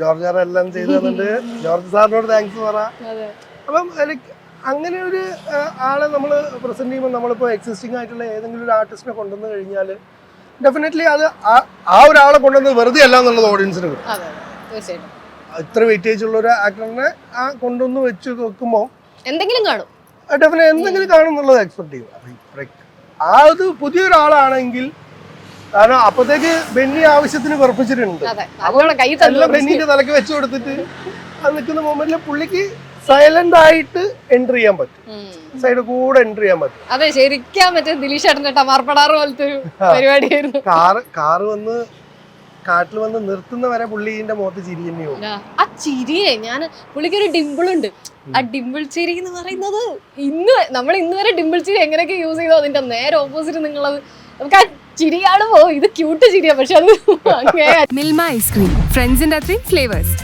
George sir എല്ലാം ചെയ്തു തന്നിട്ട് ജോർജ് സാറിനോട് താങ്ക്സ് പറ. അപ്പം അങ്ങനെ ഒരു ആളെ നമ്മൾ പ്രസന്റ് ചെയ്യുമ്പോൾ നമ്മളിപ്പോൾ എക്സിസ്റ്റിംഗ് ആയിട്ടുള്ള ഏതെങ്കിലും ഒരു ആർട്ടിസ്റ്റിനെ കൊണ്ടുവന്ന് കഴിഞ്ഞാൽ ഡെഫിനറ്റ്ലി അത് ആ ഒരാളെ കൊണ്ടുവന്ന് വെറുതെ അല്ല എന്നുള്ളത് ഓഡിയൻസിന് കിട്ടും. ഇത്ര വെയിറ്റേജ് ഉള്ള ഒരു ആക്ടറിനെ കൊണ്ടുവന്ന് വെച്ച് വെക്കുമ്പോൾ എന്തെങ്കിലും കാണും, ഡെഫിനറ്റ് എന്തെങ്കിലും കാണും എന്നുള്ളത് എക്സ്പെക്ട് ചെയ്യും. അത് പുതിയൊരാളാണെങ്കിൽ, കാരണം അപ്പത്തേക്ക് ബെന്നി ആവശ്യത്തിന് വിറപ്പിച്ചിട്ടുണ്ട്. ബെന്നിന്റെ തലക്ക് വെച്ച് കൊടുത്തിട്ട് അത് നിൽക്കുന്ന മൊമെന്റിൽ പുള്ളിക്ക് സൈലന്റ് ആയിട്ട് എൻട്രി ചെയ്യാൻ പറ്റും, സൈഡ് കൂടെ എൻട്രി ചെയ്യാൻ പറ്റും. അതെ, ശരിക്കാൻ പറ്റും. ദിലീഷ് ചേട്ടൻ്റെ ടമാർപ്പടാറ് പോലത്തെ ഒരു പരിപാടിയായിരുന്നു. കാറ് വന്ന് കാട്ടിൽ വന്ന് നിർത്തുന്ന വരെ പുള്ളിന്റെ മുഖത്ത് ചിരി തന്നെയോ. ആ ചിരിയെ പുള്ളിക്കൊരു ഡിമ്പിൾ ഉണ്ട്. ആ ഡിമ്പിൾ ചിരി എന്ന് പറയുന്നത് നമ്മൾ ഇന്ന് വരെ ഡിമ്പിൾ ചിരി എങ്ങനെയൊക്കെ യൂസ് ചെയ്തോ അതിന്റെ നേരെ ഓപ്പോസിറ്റ് നിങ്ങളത് നമുക്ക് ആ ചിരി കാണുമ്പോ ഇത് ക്യൂട്ട് ചിരിയാ, പക്ഷെ അത് മിൽമ ഐസ്ക്രീം, ഫ്രണ്ട്സിന്റെ അത്രയും ഫ്ലേവേഴ്സ്.